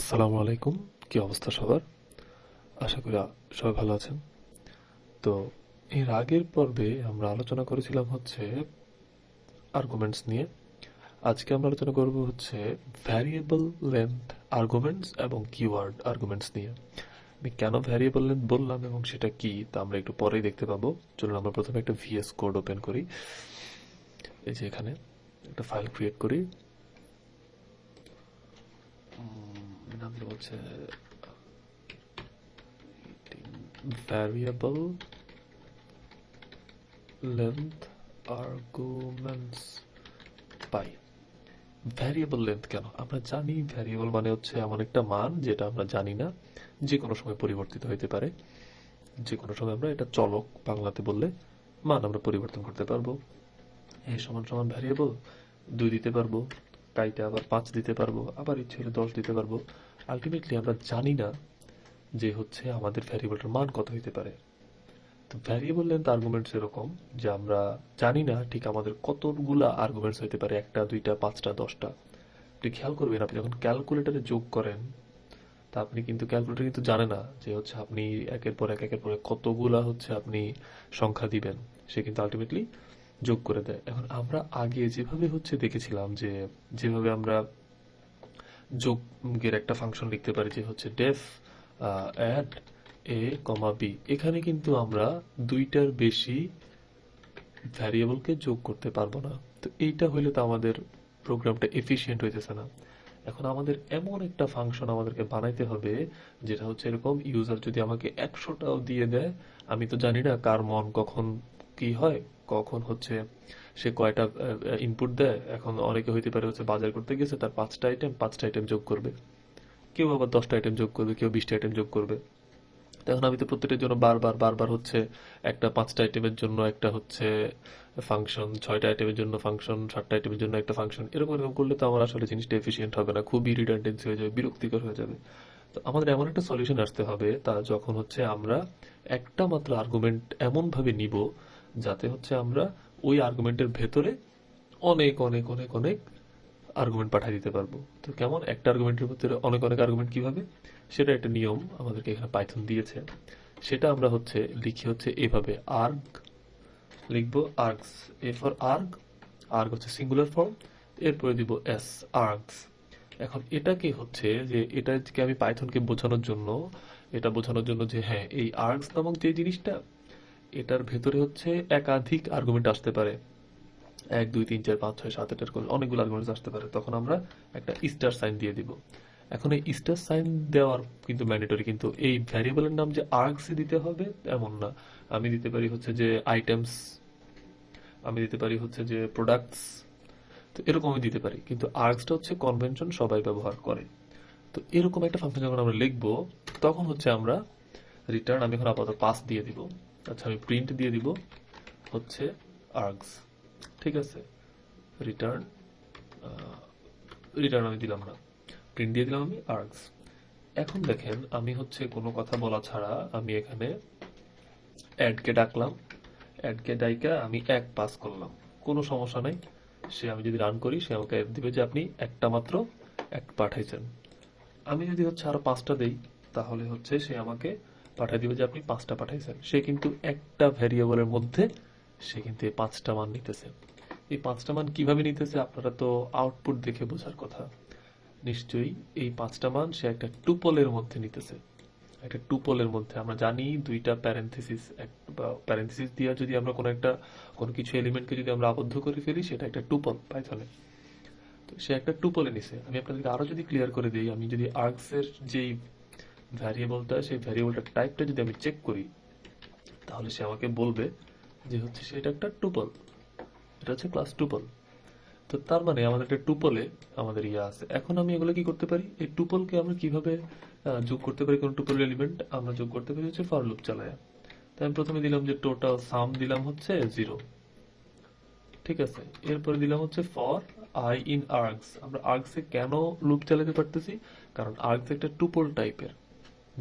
আসসালামু আলাইকুম। কি অবস্থা সবার? আশা করি সবাই ভালো আছেন। তো এর আগের পর্বে আমরা আলোচনা করেছিলাম হচ্ছে আর্গুমেন্টস নিয়ে। আজকে আমরা আলোচনা করব হচ্ছে ভ্যারিয়েবল লেন্থ আর্গুমেন্টস এবং কিওয়ার্ড আর্গুমেন্টস নিয়ে। আমি কেন ভ্যারিয়েবল লেন্থ বললাম এবং সেটা কি তা আমরা একটু পরেই দেখতে পাবো। চলুন আমরা প্রথমে একটা ভিএস কোড ওপেন করি। এই যে এখানে একটা ফাইল ক্রিয়েট করি। নাম দেবো হচ্ছে ভ্যারিয়েবল লেন্থ আর্গুমেন্টস পাই। ভ্যারিয়েবল লেন্থ কেন? আমরা জানি ভ্যারিয়েবল মানে হচ্ছে এমন একটা মান যেটা আমরা জানি না, যে কোনো সময় পরিবর্তিত হতে পারে। যে কোনো সময় আমরা এটা চলক বাংলাতে বললে মান আমরা পরিবর্তন করতে পারবো। এ সমান সমান ভ্যারিয়েবল 2 দিতে পারবো, কাইটা আবার 5 দিতে পারবো, আবার ইচ্ছে হলে 10 দিতে পারবো। আলটিমেটলি আমরা জানি না যে হচ্ছে আমাদের ভ্যারিয়েবলটার মান কত হইতে পারে। তো ভ্যারিয়েবল লেন্থ আর্গুমেন্টস এরকম যে আমরা জানি না ঠিক আমাদের কতগুলা আর্গুমেন্টস হইতে পারে, একটা দুইটা পাঁচটা 10টা। আপনি খেয়াল করবেন, আপনি যখন ক্যালকুলেটরে যোগ করেন তা আপনি কিন্তু ক্যালকুলেটর কিন্তু জানে না যে হচ্ছে আপনি একের পর এক কতগুলা হচ্ছে আপনি সংখ্যা দিবেন। সে কিন্তু আলটিমেটলি যোগ করে দেয়। এখন আমরা আগে যেভাবে হচ্ছে দেখেছিলাম যে যেভাবে আমরা যোগের একটা ফাংশন লিখতে পারি যে হচ্ছে def add A comma B, এখানে কিন্তু আমরা দুইটার বেশি ভ্যারিয়েবলকে যোগ করতে পারবো না। তো এইটা হইলে তো আমাদের প্রোগ্রামটা এফিশিয়েন্ট হইতেছে না। এখন আমাদের এমন একটা ফাংশন আমাদেরকে বানাইতে হবে যেটা হচ্ছে এরকম, ইউজার যদি আমাকে 100টাও দিয়ে দেয়, আমি তো জানি না কার মন কখন কি হয়, কখন হচ্ছে সে কয়টা ইনপুট দেয়। এখন অনেকে হইতে পারে হচ্ছে বাজার করতে গেছে, তার 5টা আইটেম যোগ করবে, কেউ আবার 10টা আইটেম যোগ করবে, কেউ 20টা আইটেম যোগ করবে। তখন আমি তো প্রত্যেকটার জন্য বারবার বারবার হচ্ছে একটা 5টা আইটেমের জন্য একটা হচ্ছে ফাংশন, 6টা আইটেমের জন্য ফাংশন, 7টা আইটেমের জন্য একটা ফাংশন, এরকম এরকম করলে তো আমার আসলে জিনিসটা এফিসিয়েন্ট হবে না, খুবই রিডান্ডেন্সি হয়ে যাবে, বিরক্তিকর হয়ে যাবে। তো আমাদের এমন একটা সলিউশন আসতে হবে তা যখন হচ্ছে আমরা একটা মাত্র আর্গুমেন্ট এমন ভাবে নিব যাতে হচ্ছে আমরা ওই আর্গুমেন্টের ভেতরে অনেক অনেক অনেক অনেক আর্গুমেন্ট পাঠিয়ে দিতে পারবো। তো কেমন একটা আর্গুমেন্টের ভিতরে অনেক অনেক আর্গুমেন্ট কিভাবে, সেটা একটা নিয়ম আমাদেরকে এখানে পাইথন দিয়েছে। সেটা আমরা হচ্ছে লিখি হচ্ছে এভাবে, আর্গ লিখবো, আর্গস, এ ফর আর্গ, আর্গ হচ্ছে সিঙ্গুলার ফর্ম, এরপরে দিব এস, আর্গস। এখন এটাকে হচ্ছে যে এটাকে আমি পাইথনকে বোঝানোর জন্য, এটা বোঝানোর জন্য যে হ্যাঁ এই আর্গস নামক যে জিনিসটা, এটার ভেতরে হচ্ছে একাধিক আর্গুমেন্ট আসতে পারে, 1 2 3 4 5 6 7 8 করে অনেকগুলো আর্গুমেন্টস আসতে পারে, তখন আমরা একটা স্টার সাইন দিয়ে দিব। এখন এই স্টার সাইন দেওয়ার কিন্তু ম্যান্ডেটরি, কিন্তু এই ভ্যারিয়েবলের নাম যে আর্গস দিতে হবে এমন না। আমি দিতে পারি হচ্ছে যে আইটেমস, আমি দিতে পারি হচ্ছে যে প্রোডাক্টস, তো এরকম আমি দিতে পারি, কিন্তু আর্গসটা হচ্ছে কনভেনশন, সবাই ব্যবহার করে। তো এরকম একটা ফাংশন যখন আমরা লিখবো, তখন হচ্ছে আমরা রিটার্ন, আমি এখন আপাতত পাস দিয়ে দিব, আচ্ছা আমি প্রিন্ট দিয়ে দিব হচ্ছে আর্গস, ঠিক আছে। রিটার্ন, রিটার্ন আমি দিলাম না, প্রিন্ট দিয়ে দিলাম আমি আর্গস। এখন দেখেন আমি হচ্ছে কোনো কথা বলা ছাড়া আমি এখানে অ্যাডকে ডাকলাম, অ্যাডকে ডাইকা আমি 1 পাস করলাম, কোনো সমস্যা নাই। সে, আমি যদি রান করি, সে আমাকে দিবে যে আপনি একটা মাত্র 1 পাঠাইছেন। আমি যদি হচ্ছে আরো 5টা দেই, তাহলে হচ্ছে সে আমাকে পাঠিয়ে দিবে যে আপনি 5টা পাঠাইছেন। সে কিন্তু একটা ভ্যারিয়েবলের মধ্যে সে কিন্তু এই 5টা মান নিতেছে। এই 5টা মান কিভাবে নিতেছে আপনারা তো আউটপুট দেখে বোঝার কথা। নিশ্চয়ই এই 5টা মান সে একটা টুপলের মধ্যে নিতেছে। একটা টুপলের মধ্যে আমরা জানি দুইটা প্যারেনথেসিস, প্যারেনথেসিস দিয়ে যদি আমরা কোনো কিছু এলিমেন্টকে যদি আমরা আবদ্ধ করে ফেলি, সেটা একটা টুপল পাইথনে। তো সে একটা টুপলে নিছে। আমি আপনাদেরকে আরো যদি ক্লিয়ার করে দিই, আমি যদি আর্গস এর যেই ভ্যারিয়েবলটা, সেই ভ্যারিয়েবলটার টাইপটা যদি আমি চেক করি, তাহলে সে আমাকে বলবে যে হচ্ছে সেটা একটা টুপল, এটা হচ্ছে ক্লাস টুপল। তো তার মানে আমাদের একটা টুপলে আমাদের ইয়ে আছে। এখন আমি এগুলো কি করতে পারি, এই টুপলকে আমরা কিভাবে যোগ করতে পারি, কোন টুপল এলিমেন্ট আমরা যোগ করতে পারি হচ্ছে ফর লুপ চালায়া। তাই আমি প্রথমে দিলাম যে টোটাল সাম দিলাম হচ্ছে 0, ঠিক আছে। এরপরে দিলাম হচ্ছে ফর আই ইন আর্গস। আমরা আর্গসে কেন লুপ চালাতে পারতেছি, কারণ আর্গস একটা টুপল টাইপের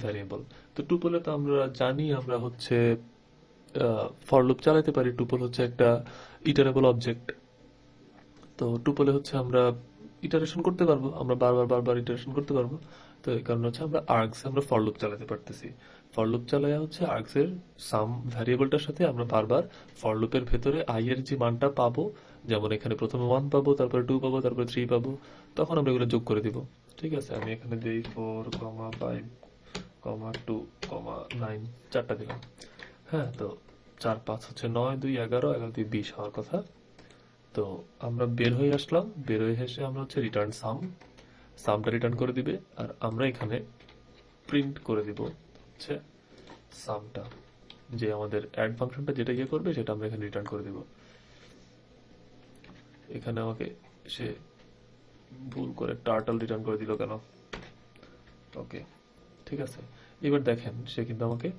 ভ্যারিয়েবল। তো টুপলে তো আমরা জানি আমরা হচ্ছে ফর লুপ চালাতে পারি। টুপল হচ্ছে একটা ইটারেবল অবজেক্ট। তো টুপলে হচ্ছে আমরা ইটারেশন করতে পারবো, আমরা বারবার বারবার ইটারেশন করতে পারবো। তো এই কারণে হচ্ছে আমরা আর্গস আমরা ফর লুপ চালাতে পারতেছি। ফর লুপ চালায়া হচ্ছে আর্গস এর সাম ভ্যারিয়েবলটার সাথে আমরা বারবার ফর লুপের ভেতরে আই এর যে মানটা পাবো, যেমন এখানে প্রথমে 1 পাবো, তারপরে 2 পাবো, তারপরে 3 পাবো, তখন আমরা এগুলো যোগ করে দিব। ঠিক আছে, আমি এখানে দিই 4, 5, 2, 9, চারটা দিলাম। হ্যাঁ, তো 4 5 হচ্ছে 9, 2 11, 11 2 20 হওয়ার কথা। তো আমরা বের হয়ে আসলাম, বের হয়ে এসে আমরা হচ্ছে রিটার্ন সামটা রিটার্ন করে দিবে, আর আমরা এখানে প্রিন্ট করে দিব হচ্ছে সামটা, যে আমাদের অ্যাড ফাংশনটা যেটা ইয়ে করবে সেটা আমরা এখানে রিটার্ন করে দিব। এখানে আমাকে সে ভুল করে টার্টল রিটার্ন করে দিল কেন? ওকে, ঠিক আছে। এবার দেখেন সে কিন্তু আমাকে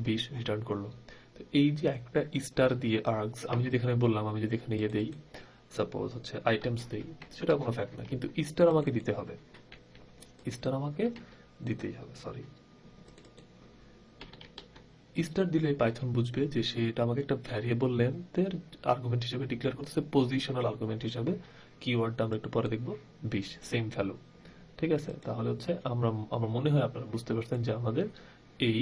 20 রিটার্ন করলো। তো এই যে একটা স্টার দিয়ে আর্গস, আমি যদি এখানে বললাম, আমি যদি এখানে ইয়ে দেই, সাপোজ হচ্ছে আইটেমস দেই, সেটা কোনো ফ্যাক্ট না, কিন্তু স্টার আমাকে দিতে হবে, স্টার আমাকে দিতেই হবে, সরি। স্টার দিলে পাইথন বুঝবে যে সে এটা আমাকে একটা ভ্যারিয়েবল লেন্থের আর্গুমেন্ট হিসেবে ডিক্লেয়ার করতেছে, পজিশনাল আর্গুমেন্ট হিসেবে। কিওয়ার্ডটা আমরা একটু পরে দেখবো, 20 সেম ভ্যালু। ঠিক আছে, তাহলে হচ্ছে আমার মনে হয় আপনারা বুঝতে পারছেন যে আমাদের এই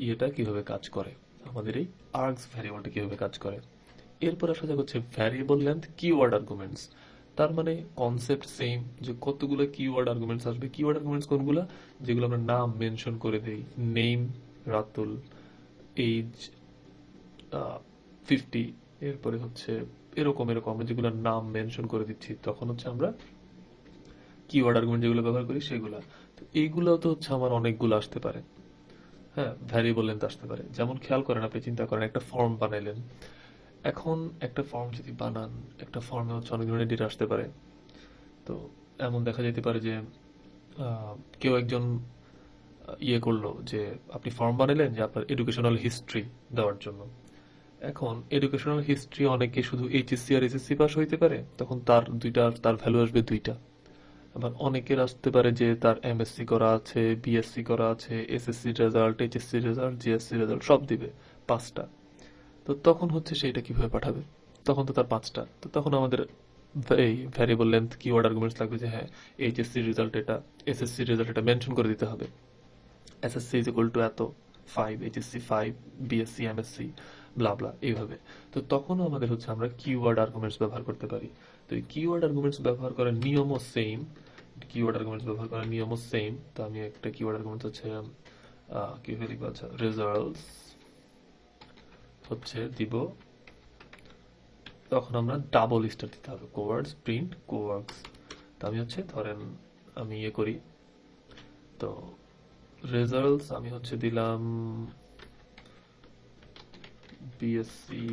ইয়েটা কিভাবে কাজ করে, আমাদের এই আর্গস ভ্যারিয়েবলটা কিভাবে কাজ করে। এরপর আসা যাক হচ্ছে ভ্যারিয়েবল লেন্থ কিওয়ার্ড আর্গুমেন্টস। তার মানে কনসেপ্ট সেম, যে কতগুলো কিওয়ার্ড আর্গুমেন্টস আসবে। কিওয়ার্ড আর্গুমেন্টস কোনগুলো? যেগুলো আমরা নাম মেনশন করে দেই, নেম রাতুল, এজ 50, এরপরে হচ্ছে এরকম এরকম আমরা যেগুলো নাম মেনশন করে দিচ্ছি, তখন হচ্ছে আমরা কিওয়ার্ড আর্গুমেন্ট যেগুলো ব্যবহার করি সেগুলা। তো এইগুলো তো হচ্ছে আমার অনেকগুলো আসতে পারে। হ্যাঁ, ভ্যারিয়েবল লেন্থ আসতে পারে। যেমন খেয়াল করেন, আপনি চিন্তা করেন একটা ফর্ম বানাইলেন। এখন একটা ফর্ম যদি বানান, একটা ফর্মে হচ্ছে অনেক ধরনের ডেটা আসতে পারে। তো এমন দেখা যেতে পারে যে কেউ একজন ইয়ে করলো যে আপনি ফর্ম বানালেন যে আপনার এডুকেশনাল হিস্ট্রি দেওয়ার জন্য। এখন এডুকেশনাল হিস্ট্রি অনেকে শুধু এইচএসসি আর এসএসসি পাস হইতে পারে, তখন তার ভ্যালু আসবে 2টা। আবার অনেকের আসতে পারে যে তার এমএসসি করা আছে, বিএসসি করা আছে, SSC result, HSC result, GSC result সব দিবে 5টা। তো তখন হচ্ছে সেটা কিভাবে পাঠাবে? তখন তো তার 5টা। তো তখন আমাদের এই ভ্যারিয়েবল লেন্থ কিওয়ার্ড আর্গুমেন্টস লাগবে যে হ্যাঁ, এইচএসসি রেজাল্ট এটা, এসএসসি রেজাল্ট এটা মেনশন করে দিতে হবে। এসএসসি ইজ ইকুয়াল টু এত, 5, এইচএসসি 5, বিএসসি এমএসসি ব্লা ব্লা এইভাবে। তো তখনও আমাদের হচ্ছে আমরা কিওয়ার্ড আর্গুমেন্টস ব্যবহার করতে পারি। তো এই কিওয়ার্ড আর্গুমেন্টস ব্যবহার করার নিয়মও সেম, কিওয়ার্ড আর্গুমেন্টস ব্যবহার করার নিয়মও সেম। তো আমি একটা কিওয়ার্ড আর্গুমেন্টস হচ্ছে কিভাবে লিখবো, আচ্ছা, রেজাল্টস হচ্ছে দিব, তখন আমরা ডাবল স্টার দিতে হবে, কোয়ার্ডস প্রিন্ট কোয়ার্গস। তো আমি হচ্ছে ধরেন আমি ইয়ে করি, তো রেজাল্টস আমি হচ্ছে দিলাম BSc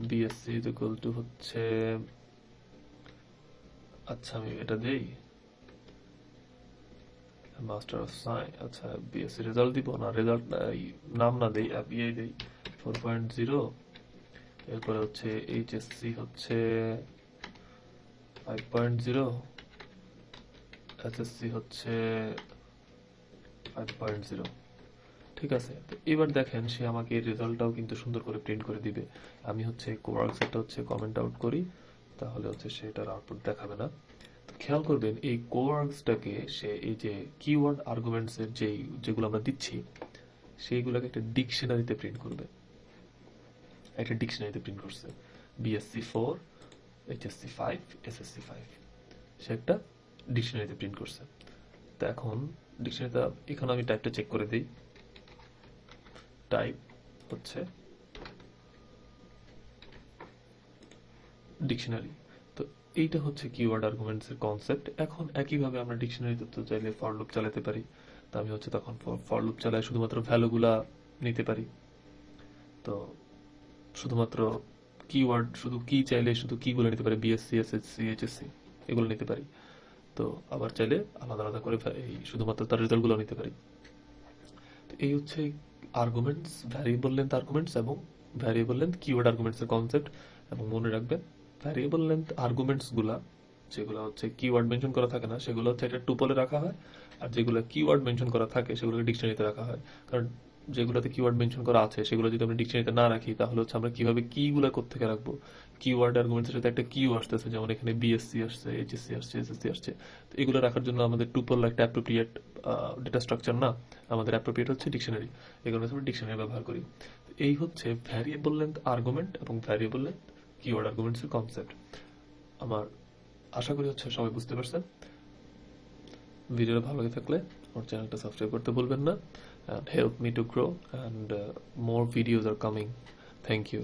BSc is equal to হচ্ছে, আচ্ছা আমি এটা দেই মাস্টার অফ সায়েন্স, আচ্ছা বিএসসি রেজাল্ট দিব না, রেজাল্ট নাম না দেই, বিএ দেই 4.0। এরপরে হচ্ছে এইচএসসি হচ্ছে 5.0, এসএসসি হচ্ছে 5.0। ঠিক আছে, তো এবার দেখেন সে আমাকে এই রেজাল্টটাও কিন্তু সুন্দর করে প্রিন্ট করে দিবে। আমি হচ্ছে কোয়ার্কস একটা হচ্ছে কমেন্ট আউট করি, তাহলে হচ্ছে সেটার আউটপুট দেখাবে না। তো খেয়াল করবেন এই কোয়ার্কসটাকে সে এই যে কিওয়ার্ড আর্গুমেন্টস এর যেগুলো আমরা দিচ্ছি সেইগুলোকে একটা ডিকশনারিতে প্রিন্ট করবে। একটা ডিকশনারিতে প্রিন্ট করছে, বিএসসি 4, এইচএসসি 5, এসএসসি 5, সে একটা ডিকশনারিতে প্রিন্ট করছে। তো এখন ডিকশনারিতে এখানে আমি টাইপটা চেক করে দিই, টাইপ হচ্ছে ডিকশনারি। তো এইটা হচ্ছে কিওয়ার্ড আর্গুমেন্টস এর কনসেপ্ট। এখন একইভাবে আমরা ডিকশনারিতে তো চাইলে ফর লুপ চালাতে পারি। তো আমি হচ্ছে তখন ফর লুপ চালায় শুধুমাত্র ভ্যালুগুলা নিতে পারি। তো শুধুমাত্র কিওয়ার্ড, শুধু কি চাইলে শুধু কিগুলো নিতে পারি, বিএসসি এসএসসি এইচএসসি এগুলো নিতে পারি। তো আবার চাইলে আলাদা আলাদা করে এই শুধুমাত্র তার রেজাল্টগুলো নিতে পারি। তো এই হচ্ছে আর্গুমেন্টস, ভ্যারিয়েবল লেন্থ আর্গুমেন্টস এবং ভ্যারিয়েবল লেন্থ কিওয়ার্ড আর্গুমেন্টস এর কনসেপ্ট। এবং মনে রাখবেন ভ্যারিয়েবল লেন্থ আর্গুমেন্টস গুলা যেগুলো হচ্ছে কিওয়ার্ড মেনশন করা থাকে না সেগুলো হচ্ছে একটা টুপলে রাখা হয়, আর যেগুলো কিওয়ার্ড মেনশন করা থাকে সেগুলোকে ডিকশনারিতে রাখা হয়। কারণ যেগুলোতে কিওয়ার্ড মেনশন করা আছে সেগুলো যদি আমরা ডিকশনারিতে না রাখি, তাহলে হচ্ছে আমরা কিভাবে কিগুলো কোত্থেকে রাখবো? কিওয়ার্ড আর্গুমেন্টের সাথে একটা কিউ আসতেছে, যেমন এখানে বিএসসি আসছে, এইচএসসি আসছে, এসএসসি আসছে। তো এগুলো রাখার জন্য আমাদের টুপল একটা অ্যাপ্রোপ্রিয়েট ডেটা স্ট্রাকচার না, আমাদের অ্যাপ্রোপ্রিয়েট হচ্ছে ডিকশনারি। এই কারণে আমরা ডিকশনারি ব্যবহার করি। তো এই হচ্ছে ভ্যারিয়েবল লেন্থ আর্গুমেন্ট এবং ভ্যারিয়েবল লেন্থ কিওয়ার্ড আর্গুমেন্টসের কনসেপ্ট। আমার আশা করি হচ্ছে সবাই বুঝতে পারছেন। ভিডিওটা ভালো লাগে থাকলে আমার চ্যানেলটা সাবস্ক্রাইব করতে ভুলবেন না, and help me to grow, and more videos are coming. Thank you.